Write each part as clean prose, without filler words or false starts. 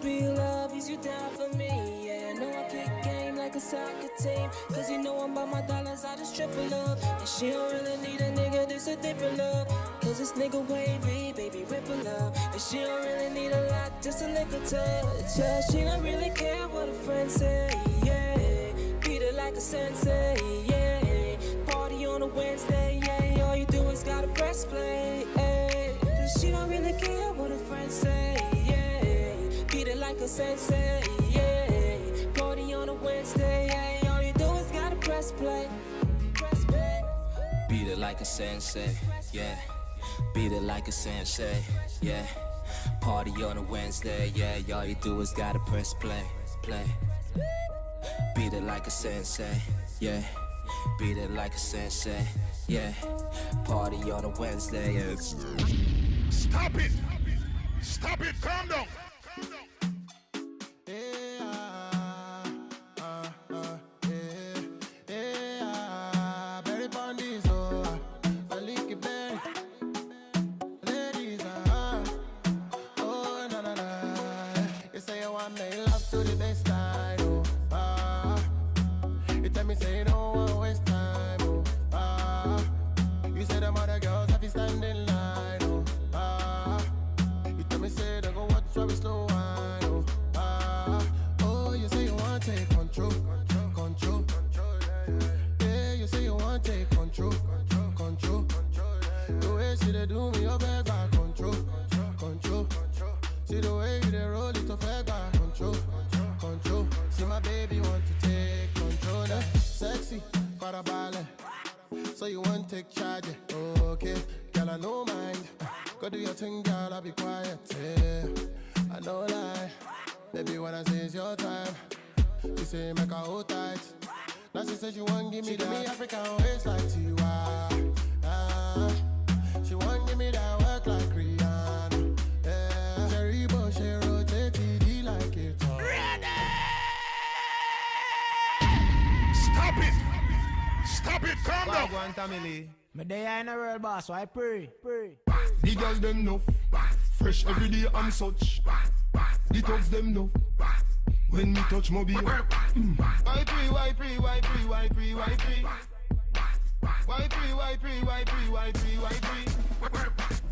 real love, is you down for me? Yeah, I know I kick game like a soccer team. Cause you know I'm about my dollars, I just triple up. And she don't really need a nigga, this a different love. Cause this nigga wavy, baby, ripple up. And she don't really need a lot, just a little touch. Yeah, she don't really care what her friends say, yeah. Beat it like a sensei, yeah. Party on a Wednesday, yeah. All you do is gotta press play, yeah. Cause she don't really care what her friends say, yeah. Beat it like a sensei, yeah. Party on a Wednesday, yeah. All you do is gotta press play. Press play. Beat it like a sensei, yeah. Beat it like a sensei, yeah. Party on a Wednesday, yeah. All you do is gotta press play, play. Beat it like a sensei, yeah. Beat it like a sensei, yeah. Party on a Wednesday, yeah. Stop it! Stop it! Calm down! So you want to take charge, okay? Girl, I no mind. Go do your thing, girl, I'll be quiet, yeah. I no lie. Baby, when I say it's your time, you say make her hold tight. Now she said she want give me that. She give me African waist like Tiwa. She want give me that work like Rihanna. Yeah. Cherry bush, she rotate TD like it. Stop it! Stop it! Calm down! Go on, family. Me day in a real boss, so I pray. The girls them know, fresh every day I'm such. The thugs them know, when me touch mobile. Why pre?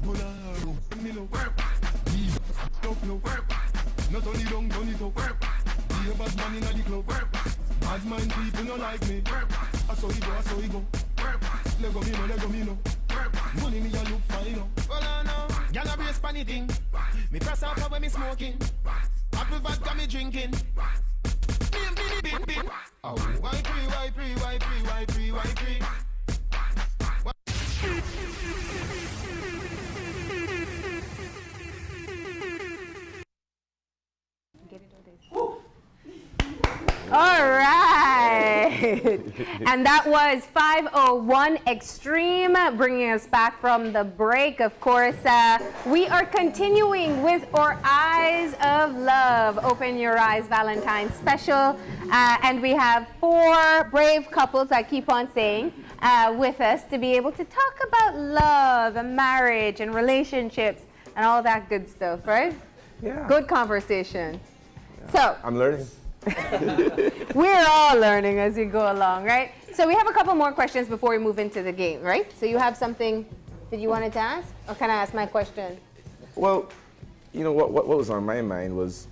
Bolaro, me know. Tough no. Not only don't turn it up. The bad man inna the club. Bad mind people no like me. I saw he go. Lego me no. Money me a look fine no. Well, I know. Y'all a brace funny thing. Me press out when me smoking. Apple vodka me drinking. Bing. Oh. Why pre? All right. And that was 501 Extreme, bringing us back from the break. Of course, we are continuing with our Eyes of Love, Open Your Eyes Valentine special. And we have 4 brave couples, I keep on saying, with us to be able to talk about love and marriage and relationships and all that good stuff, right? Yeah. Good conversation. Yeah. So I'm learning. We're all learning as we go along, right? So we have a couple more questions before we move into the game, right? So you have something that you wanted to ask? Or can I ask my question? Well, you know, what was on my mind was,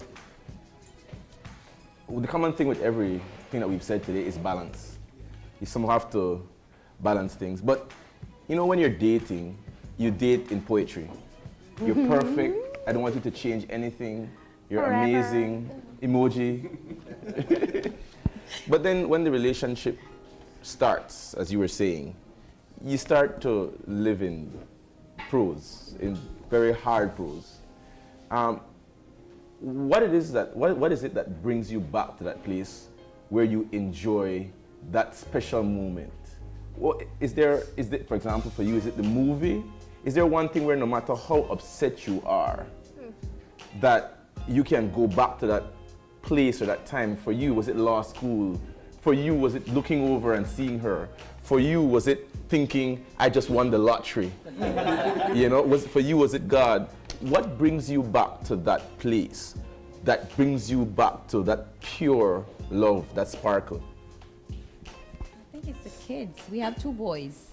the common thing with everything that we've said today is balance. You somehow have to balance things. But, you know, when you're dating, you date in poetry. You're perfect. I don't want you to change anything. You're Forever. amazing. Emoji. But then when the relationship starts, as you were saying, you start to live in prose, in very hard prose. What is it that brings you back to that place where you enjoy that special moment? Is there, for example, for you, is it the movie? Is there one thing where no matter how upset you are, that you can go back to that place or that time? For you, was it law school? For you, was it looking over and seeing her? For you, was it thinking, I just won the lottery? You know, for you, was it God? What brings you back to that place that brings you back to that pure love, that sparkle? I think it's the kids. We have 2 boys,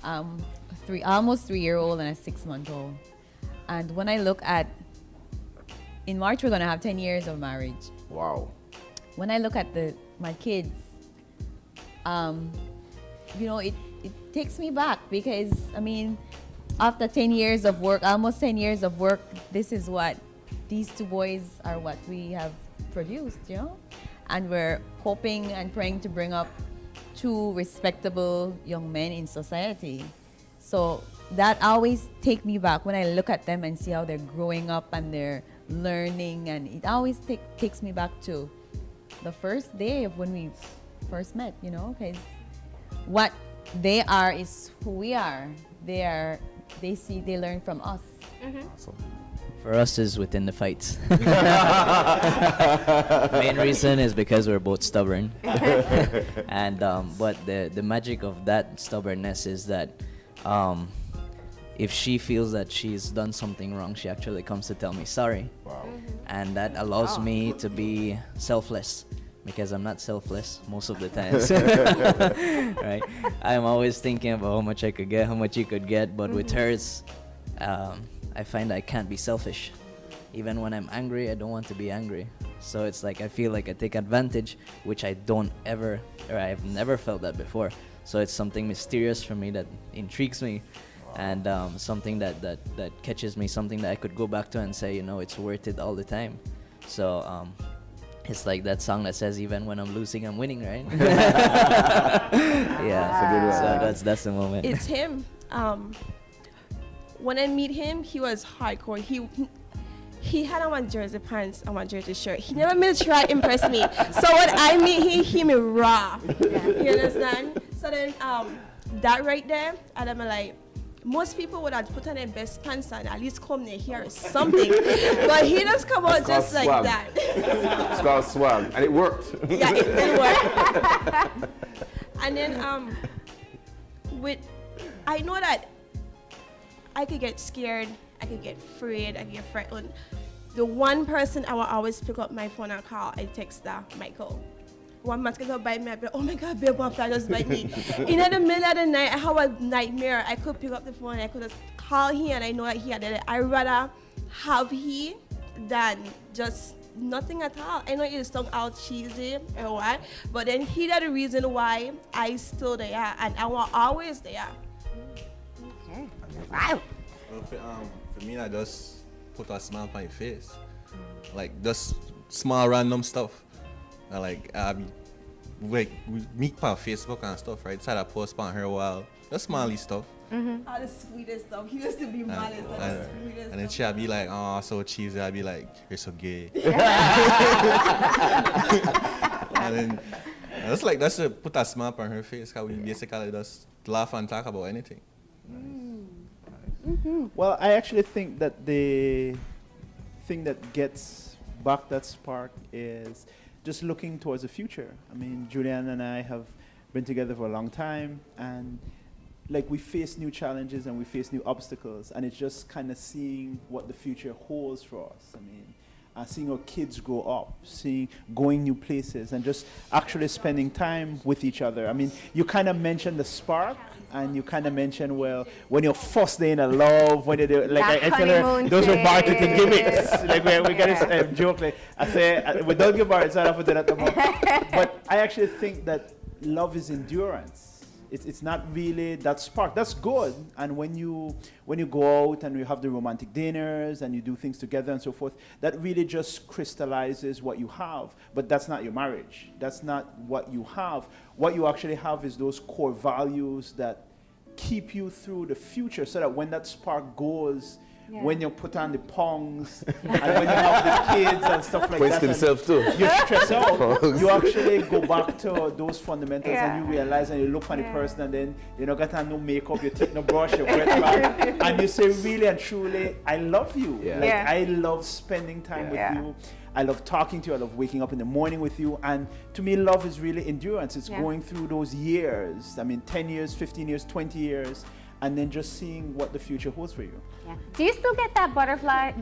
almost 3-year-old and a 6-month-old. And when I look at, in March we're gonna have 10 years of marriage. Wow. When I look at my kids, it takes me back because, I mean, after 10 years of work, almost 10 years of work, this is what these 2 boys are what we have produced, And we're hoping and praying to bring up 2 respectable young men in society. So that always takes me back when I look at them and see how they're growing up and they're learning, and it always takes me back to the first day of when we first met, because what they are is who we are. They learn from us. Awesome. For us is within the fights. Main reason is because we're both stubborn. And but the magic of that stubbornness is that if she feels that she's done something wrong, she actually comes to tell me sorry. Wow. And that allows me to be selfless, because I'm not selfless most of the times. Right? I'm always thinking about how much I could get, how much you could get, but with hers, I find I can't be selfish. Even when I'm angry, I don't want to be angry. So it's like I feel like I take advantage, which I don't ever, or I've never felt that before. So it's something mysterious for me that intrigues me, and something that catches me, something that I could go back to and say, it's worth it all the time. So it's like that song that says, even when I'm losing, I'm winning, right? Yeah. So that's the moment. It's him. When I meet him, he was hardcore. He had on my jersey pants and my jersey shirt. He never made a try to impress me. So when I meet him, he me raw. You understand? So then that right there, and I'm like, most people would have put on their best pants and at least come there here or something. But he just come out just like swag. that. It's called swag, and it worked. Yeah, it did work. And then I know that I could get scared, I could get afraid, I could get frightened. The one person I will always pick up my phone and call, I text Michael. One month ago bite me, I'd be like, oh my God, babe, one fly just bite me. In the middle of the night, I have a nightmare. I could pick up the phone, I could just call him, and I know that he had it. I'd rather have he than just nothing at all. I know it sounds out cheesy or what, but then he that the reason why I still there, and I was always there. Okay. Wow. Well, for me, I just put a smile on your face. Like, just small random stuff. Like, we meet on Facebook and stuff, right? So I post on her a while. Just smiley stuff. Mm-hmm. All the sweetest stuff. He used to be modest. And then she'd be like, oh, so cheesy. I'd be like, you're so gay. And then that's to put a smile on her face, because we basically just laugh and talk about anything. Mm-hmm. Well, I actually think that the thing that gets back that spark is just looking towards the future. I mean, Julian and I have been together for a long time, and like we face new challenges and we face new obstacles, and it's just kind of seeing what the future holds for us. I mean, seeing our kids grow up, going new places, and just actually spending time with each other. I mean, you kind of mentioned the spark, and you kind of mentioned, well, when you're first day in a love, when you do, like I tell her, those are marketing gimmicks. Like we got to joke, like I say, we don't get married, so I don't have to do that tomorrow. But I actually think that love is endurance. It's not really that spark. That's good. And when you go out and you have the romantic dinners and you do things together and so forth, that really just crystallizes what you have. But that's not your marriage. That's not what you have. What you actually have is those core values that keep you through the future, so that when that spark goes, when you put on the pongs and when you have the kids and stuff like that, himself too. You stress out. You actually go back to those fundamentals and you realize, and you look on the person, and then you got on no makeup, you take no brush, you wet back, and you say, really and truly, I love you. I love spending time with you. I love talking to you. I love waking up in the morning with you. And to me, love is really endurance. It's going through those years. I mean, 10 years, 15 years, 20 years. and then just seeing what the future holds for you. Yeah. Do you still get that butterflies?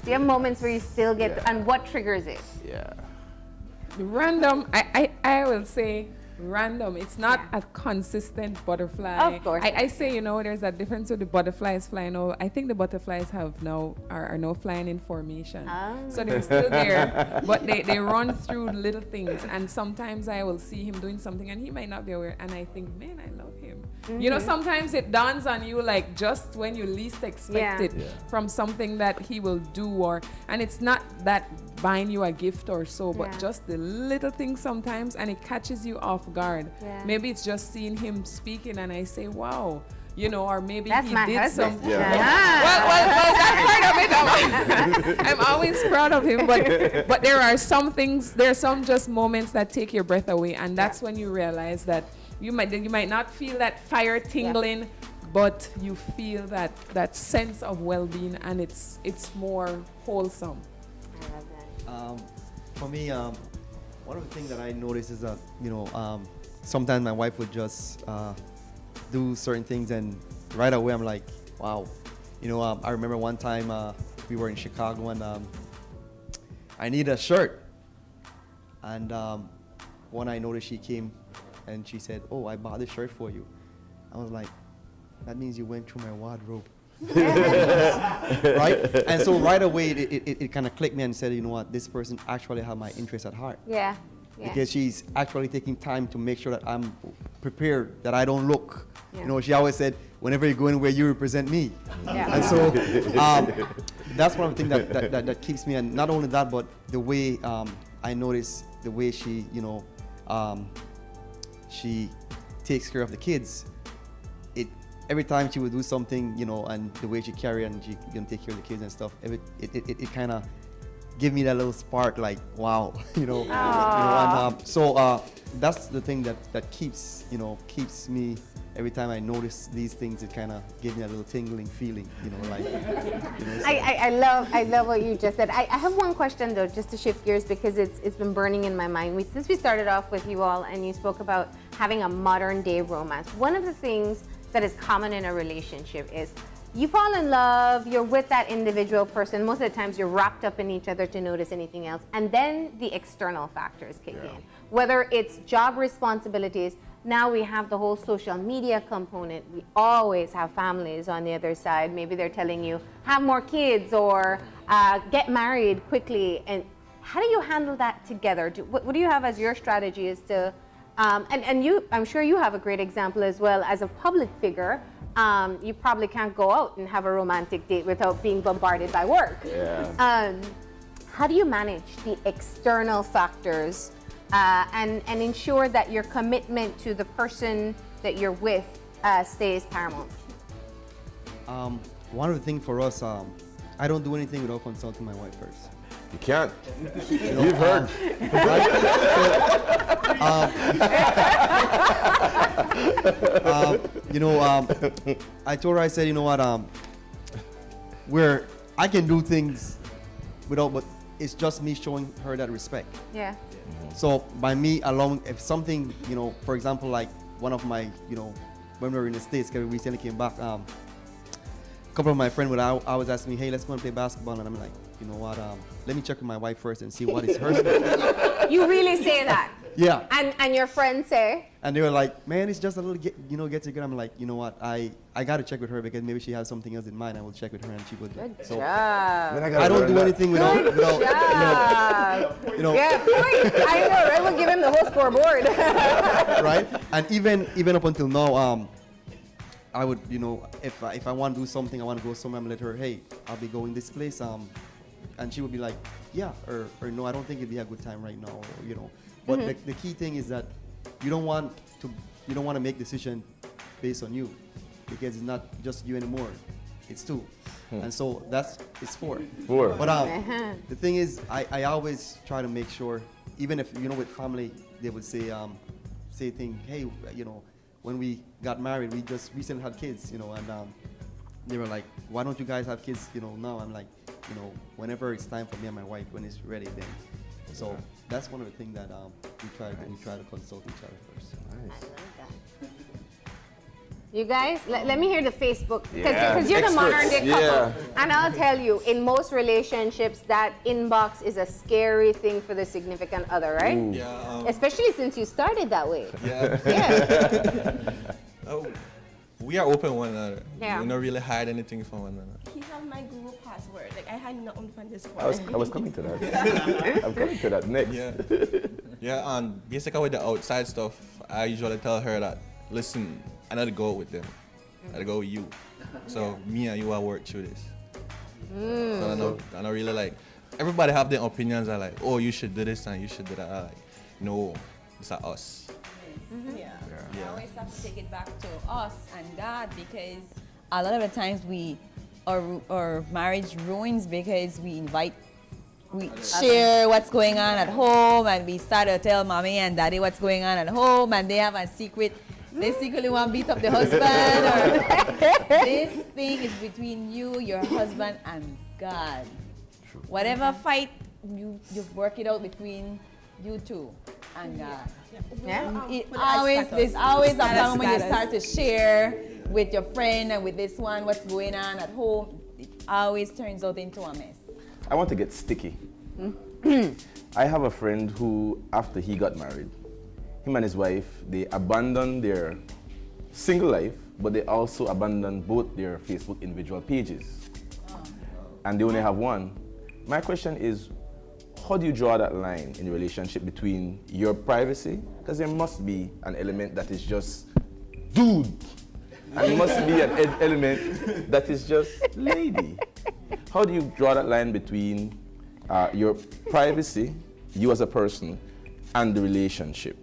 Do you have moments where you still get, and what triggers it? Yeah. Random, I will say random. It's not a consistent butterfly. Of course. I say, there's a difference with the butterflies flying over. I think the butterflies are now flying in formation. Oh. So they're still there, but they run through little things. And sometimes I will see him doing something and he might not be aware. And I think, man, I love him. Sometimes it dawns on you like just when you least expect it from something that he will do, and it's not that buying you a gift or so, but just the little things sometimes, and it catches you off guard. Yeah. Maybe it's just seeing him speaking and I say, wow, or maybe That's he my did husband. something. Yeah. Well, that's part of it. I'm always proud of him, but there are some things, there are some just moments that take your breath away, and that's when you realize that you might not feel that fire tingling, but you feel that sense of well-being, and it's more wholesome. I love that. For me, one of the things that I notice is that sometimes my wife would just do certain things, and right away I'm like, wow. I remember one time we were in Chicago and I needed a shirt, and when I noticed, she came and she said, "Oh, I bought this shirt for you." I was like, that means you went through my wardrobe. Right? And so right away it kind of clicked me and said, you know what, this person actually had my interest at heart. Yeah. Because she's actually taking time to make sure that I'm prepared, that I don't look. Yeah. She always said, whenever you go anywhere, you represent me. Yeah. And so that's one of the things that keeps me. And not only that, but the way I notice the way she, she takes care of the kids. Every time she would do something, and the way she carry and she can take care of the kids and stuff, it kind of give me that little spark, like, wow, and so that's the thing that keeps me. Every time I notice these things, it kind of gives me a little tingling feeling, like. So. I love what you just said. I have one question though, just to shift gears, because it's been burning in my mind. Since we started off with you all, and you spoke about having a modern day romance. One of the things that is common in a relationship is you fall in love, you're with that individual person. Most of the times you're wrapped up in each other to notice anything else. And then the external factors kick in. Whether it's job responsibilities, now we have the whole social media component. We always have families on the other side. Maybe they're telling you, have more kids, or get married quickly. And how do you handle that together? What do you have as your strategy as to, and you, I'm sure you have a great example as well. As a public figure, you probably can't go out and have a romantic date without being bombarded by work. Yeah. How do you manage the external factors and ensure that your commitment to the person that you're with stays paramount? One of the things for us, I don't do anything without consulting my wife first. You can't. You've heard. I told her, I said, you know what, where I can do things without, but it's just me showing her that respect. Yeah. So by me allowing, if something, for example, like one of my, when we were in the States, because we recently came back, a couple of my friends would always ask me, hey, let's go and play basketball. And I'm like, you know what, let me check with my wife first and see what is her sport. You really say that? Yeah. And your friends say? And they were like, man, it's just a little get together. I'm like, you know what, I got to check with her because maybe she has something else in mind. I will check with her and she would. Good so job. I don't do anything without, Yeah, I know, right? We'll give him the whole scoreboard. Right? And even up until now, I would, if I want to do something, I want to go somewhere, I'm let her, hey, I'll be going this place, and she would be like, yeah, or no, I don't think it'd be a good time right now, or, But the key thing is that you don't want to make decision based on you, because it's not just you anymore, it's two, and so it's four. But the thing is, I always try to make sure, even if with family, they would say things, hey, when we got married, we just recently had kids, and they were like, why don't you guys have kids, now? I'm like, whenever it's time for me and my wife, when it's ready, then. So that's one of the things that we try to consult each other first. Nice. You guys, let me hear the Facebook, because Yeah, you're the experts. modern day couple. Yeah. And I'll tell you, in most relationships, that inbox is a scary thing for the significant other, right? Ooh. Yeah. Especially since you started that way. Yeah. Oh, we are open one another. Yeah. We don't really hide anything from one another. He have my Google password. Like I had nothing from this I was coming to that. I'm coming to that next. Yeah. Yeah, and basically with the outside stuff, I usually tell her that, listen, I need to go with them. I need to go with you. So me and you will work through this. So I don't really like, everybody have their opinions. I like, oh, you should do this and you should do that. I like, no, it's us. Yeah. I always have to take it back to us and God, because a lot of the times our marriage ruins because we share what's going on at home, and we start to tell mommy and daddy what's going on at home, and they have a secret. They secretly want to beat up the husband. Or this thing is between you, your husband, and God. Whatever fight, you work it out between you two and God. There's always a time when you start to share with your friend and with this one what's going on at home. It always turns out into a mess. I want to get sticky. I have a friend who, after he got married, him and his wife, they abandoned their single life, but they also abandoned both their Facebook individual pages. And they only have one. My question is, how do you draw that line in the relationship between your privacy? Because there must be an element that is just dude, and there must be an element that is just lady. How do you draw that line between your privacy, you as a person, and the relationship?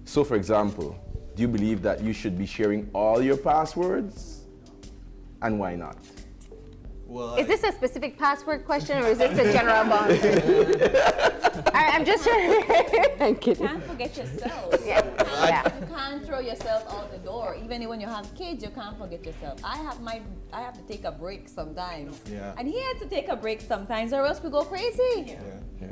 So, for example, do you believe that you should be sharing all your passwords? And why not? Well, Is this a specific password question, or is this a general bound? I'm just trying. I'm You kidding. can't forget yourself. Yeah. You can't throw yourself out the door. Even when you have kids, you can't forget yourself. I have to take a break sometimes. Yeah. And he has to take a break sometimes, or else we go crazy.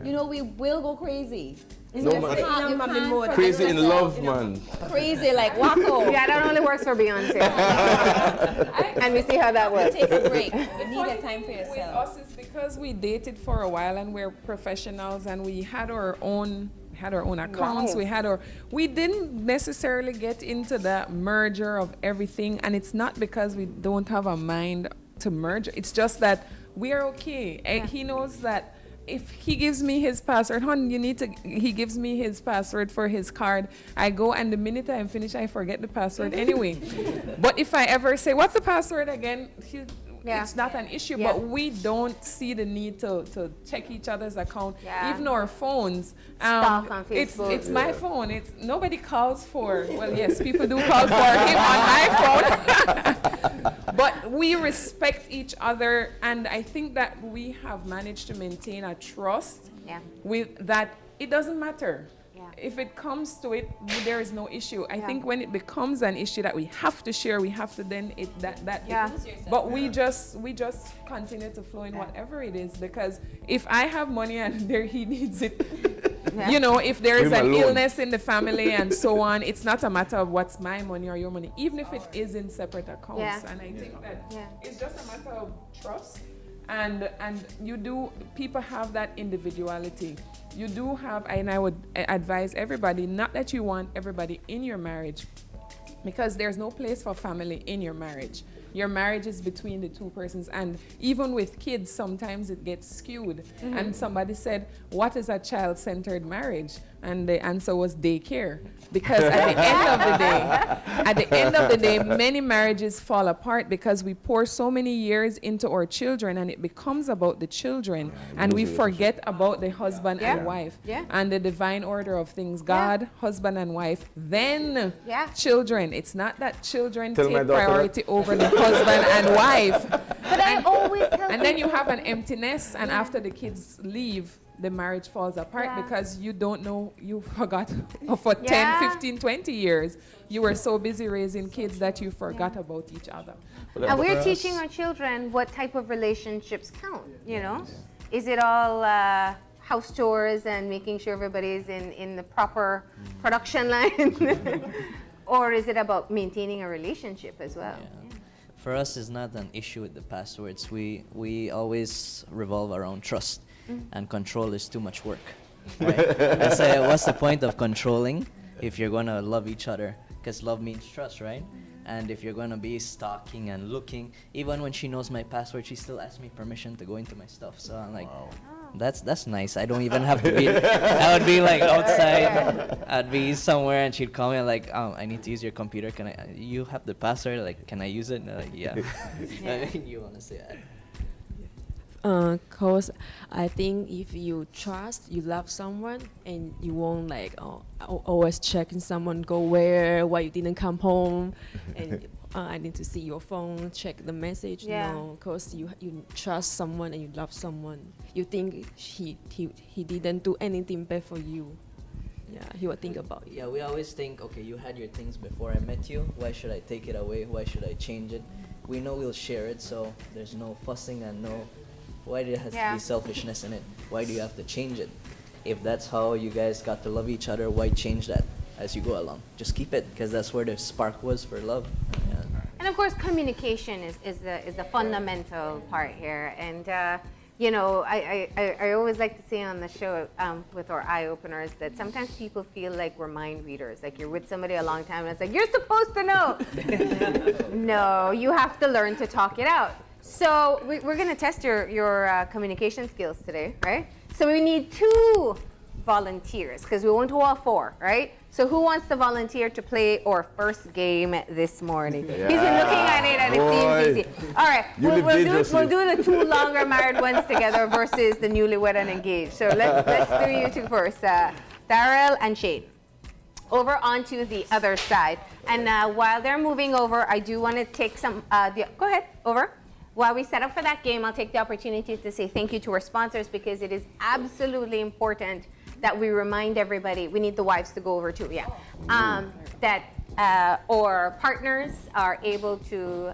You know, we will go crazy. No, You man. can't forget Crazy in yourself. love, man. Crazy like wacko. Yeah, that only works for Beyonce. And we see how that works. Take a break. You The need funny a time for thing with yourself. us is because we dated for a while and we're professionals and we had our own accounts. Right. We didn't necessarily get into that merger of everything, and it's not because we don't have a mind to merge. It's just that we are okay. And he knows that if he gives me his password, he gives me his password for his card. I go, and the minute I'm finished, I forget the password anyway. But if I ever say, what's the password again? It's not an issue, Yeah. but we don't see the need to check each other's account. Yeah. Even our phones. Stalk on Facebook. It's my phone. It's nobody calls for. Well, yes, people do call for him on my phone. But we respect each other, and I think that we have managed to maintain a trust with that. It doesn't matter. If it comes to it, there is no issue. I think when it becomes an issue that we have to share, we have to then But we just continue to flow in whatever it is, because if I have money and he needs it, you know, if there is an illness in the family and so on, it's not a matter of what's my money or your money, even if it is in separate accounts. And I think that it's just a matter of trust. And people have that individuality. You do have, and I would advise everybody, not that you want everybody in your marriage, because there's no place for family in your marriage. Your marriage is between the two persons, and even with kids, sometimes it gets skewed. And somebody said, what is a child-centered marriage? And the answer was daycare. Because at the end of the day, many marriages fall apart because we pour so many years into our children, and it becomes about the children, and we forget about the husband and wife and the divine order of things. God, husband and wife, then children. It's not that children take priority over the husband and wife. But I always tell and then you have an emptiness, and after the kids leave, the marriage falls apart because you don't know, you forgot for 10, 15, 20 years. You were so busy raising kids that you forgot about each other. And we're teaching our children what type of relationships count, you know? Is it all house chores and making sure everybody's in the proper production line? Or is it about maintaining a relationship as well? For us, it's not an issue with the passwords. We always revolve around trust, and control is too much work. Right? I say, what's the point of controlling if you're gonna love each other? Because love means trust, right? And if you're gonna be stalking and looking, even when she knows my password, she still asks me permission to go into my stuff. So I'm like, that's nice. I don't even have to be. I would be like outside. I'd be somewhere, and she'd call me like, I need to use your computer. Can I? You have the password? Like, can I use it? And I'm like, yeah. You wanna say that? Cause I think if you trust, you love someone, and you won't like always checking someone go where, why you didn't come home, and I need to see your phone, check the message. Yeah. No, cause you trust someone and you love someone. You think he didn't do anything bad for you. Yeah, he will think about you. Yeah, we always think, okay, you had your things before I met you. Why should I take it away? Why should I change it? We know we'll share it, so there's no fussing and no. Why there has to be selfishness in it? Why do you have to change it? If that's how you guys got to love each other, why change that as you go along? Just keep it, because that's where the spark was for love. Yeah. And of course, communication is the fundamental part here. And you know, I always like to say on the show with our eye openers that sometimes people feel like we're mind readers. Like you're with somebody a long time, and it's like you're supposed to know. No, you have to learn to talk it out. So we're going to test your communication skills today, right? So we need 2 volunteers because we won't do all 4, right? So who wants to volunteer to play our first game this morning? Yeah. He's been looking at it and it seems easy. All right, we'll do the 2 longer married ones together versus the newlywed and engaged. So let's do you 2 first, Darrell and Shane. Over onto the other side. And while they're moving over, I do want to take some, go ahead, over. While we set up for that game, I'll take the opportunity to say thank you to our sponsors because it is absolutely important that we remind everybody, we need the wives to go over too, that our partners are able to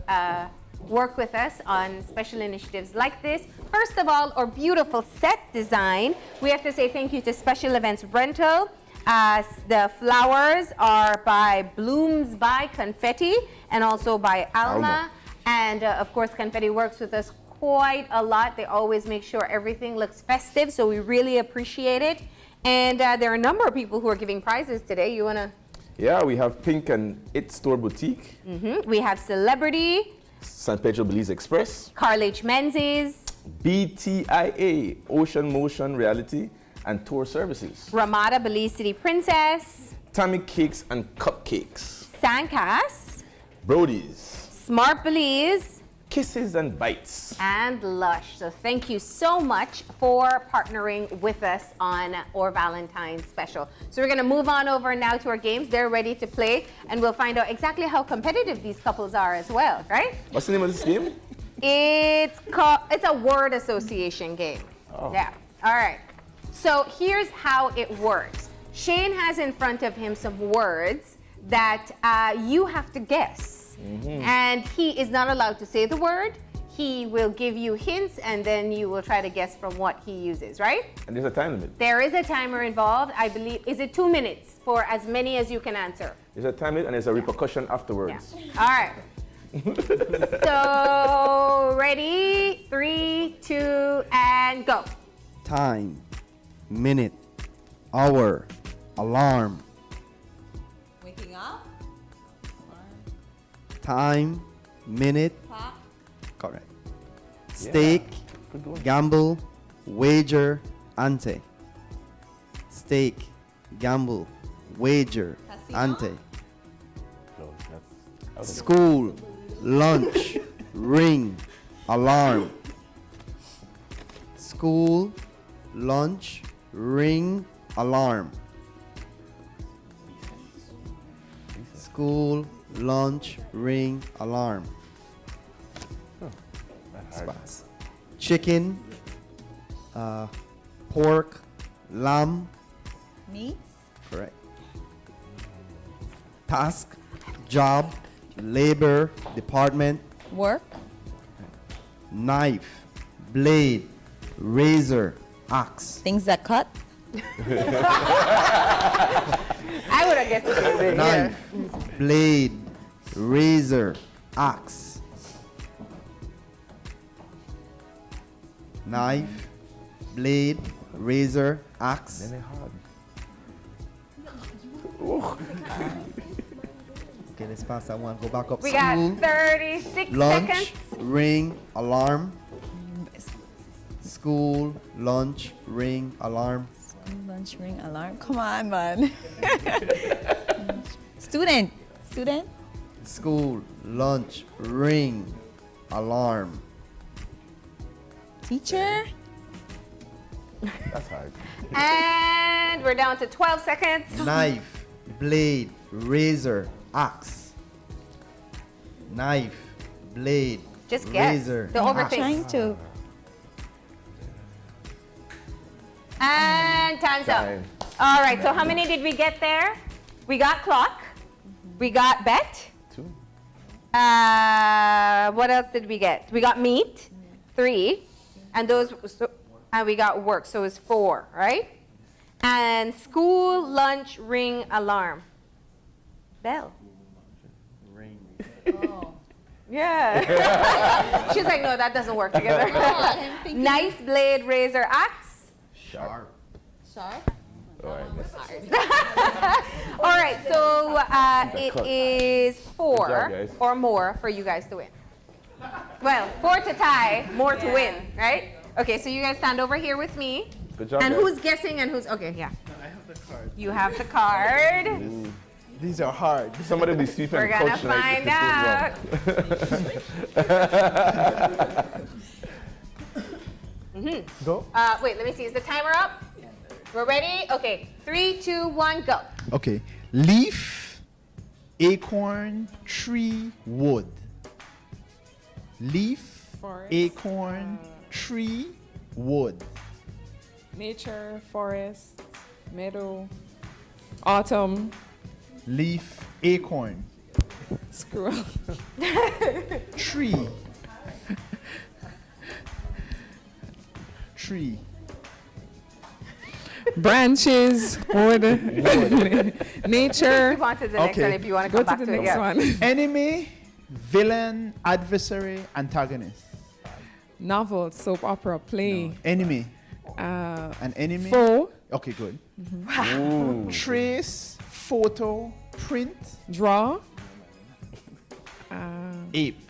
work with us on special initiatives like this. First of all, our beautiful set design. We have to say thank you to Special Events Rental. The flowers are by Blooms by Confetti and also by Alma. And of course, Confetti works with us quite a lot. They always make sure everything looks festive, so we really appreciate it. And there are a number of people who are giving prizes today. You want to? Yeah, we have Pink and It Store Boutique. We have Celebrity. San Pedro Belize Express. Carl H. Menzies. BTIA, Ocean Motion Reality and Tour Services. Ramada Belize City Princess. Tammy Cakes and Cupcakes. Sandcast. Brody's. Smart Belize. Kisses and Bites. And Lush. So thank you so much for partnering with us on our Valentine special. So we're going to move on over now to our games. They're ready to play, and we'll find out exactly how competitive these couples are as well, right? What's the name of this game? It's a word association game. Oh. Yeah. All right. So here's how it works. Shane has in front of him some words that you have to guess. And he is not allowed to say the word. He will give you hints, and then you will try to guess from what he uses, right? And there's a time limit. There is a timer involved. I believe, is it 2 minutes for as many as you can answer? There's a time limit, and there's a repercussion afterwards. All right. So, ready? 3, 2, and go. Time, minute, hour, alarm. Waking up? Time, minute. Clock? Correct. Stake, gamble, wager, ante. Stake, gamble, wager, ante. School, lunch, ring, alarm. School, lunch, ring, alarm. School, lunch, ring, alarm. Spas. Chicken, pork, lamb. Meats? Correct. Task, job, labor, department. Work? Knife, blade, razor, axe. Things that cut? I would have guess the same thing. Knife, blade, razor, axe. Knife, blade, razor, axe. Okay, let's pass that one. Go back up. We School, got 36 lunch, seconds. ring, alarm. School, lunch, ring, alarm. Lunch ring alarm. Come on, man. Student. Student. School, lunch, ring, alarm. Teacher. That's hard. And we're down to 12 seconds. Knife, blade, razor, axe. Knife, blade, Just guess. razor, Don't axe. overthink. Trying to. And time's Time. up. All right, so how many did we get there? We got clock. We got bet. 2. What else did we get? We got meat, 3. And we got work, so it's 4, right? And school, lunch, ring, alarm. Bell. Ring. Yeah. She's like, no, that doesn't work together. Knife, blade, razor, axe. Sharp. Sharp. Oh, I missed. All right, so it is Good 4 job, guys. or more for you guys to win. Well, 4 to tie, more to win, right? Okay, so you guys stand over here with me. Good job, And guys. who's guessing and who's, okay, yeah. I have the card. You have the card. These are hard. Somebody be sweeping We're and gonna coach tonight if find this goes wrong. Go. Wait, let me see. Is the timer up? We're ready? Okay, 3, 2, 1, go. Okay. Leaf, acorn, tree, wood. Leaf, Forest. acorn, tree, wood. Nature, forest, meadow, autumn, Leaf, acorn, squirrel. tree. Tree. Branches, wood, nature. Move on to the next Okay. one if you want to Go come to back the to it. next Yeah. one. Enemy, villain, adversary, antagonist. Novel, soap opera, play. Enemy. Uh, An enemy. Foe. Okay, good. Ooh. Trace, photo, print, Draw. ape.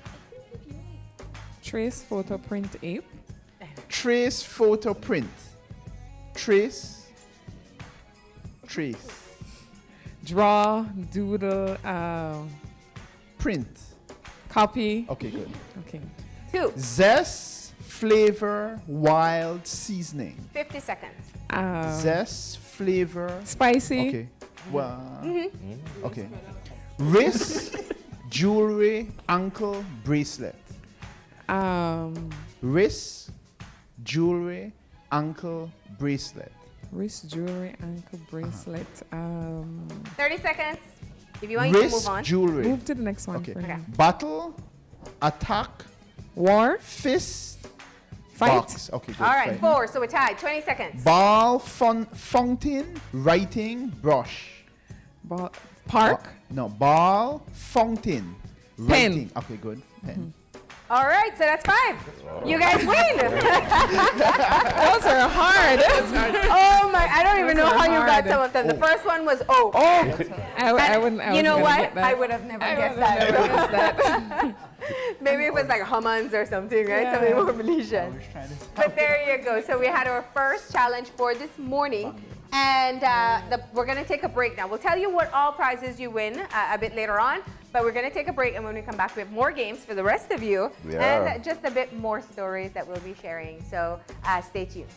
Trace, photo, print, ape. Trace, photo, print. Trace. Trace. Draw, doodle, Print. copy. Okay, good. Okay. 2, Zest, flavor, wild, seasoning. 50 seconds. Zest, flavor. Spicy. Okay. Well. Okay. Wrist, jewelry, ankle, bracelet. Wrist, jewelry, ankle, bracelet. Wrist, jewelry, ankle, bracelet. 30 seconds. If you want, you can Wrist, move on. jewelry. Move to the next one. Okay. for now. Battle, attack, War, fist, fight. box. Okay, good. All right, fight. 4, so we're tied. 20 seconds. Ball, fountain, writing, brush. Ball, park. No, ball, fountain, Pen. writing. Okay, good. Pen. All right, so that's 5. You guys win. Those are hard. Oh my, I don't even know Those are how you got hard. some of them. The first one was O. I wouldn't. You know was gonna what? get that. I would have never guessed would have never guessed that. that. Maybe it was like humans or something, right? Yeah. Something more Malaysian. But there you go. So we had our first challenge for this morning. And we're going to take a break now. We'll tell you what all prizes you win a bit later on. But we're going to take a break. And when we come back, we have more games for the rest of you. Yeah. And just a bit more stories that we'll be sharing. So stay tuned.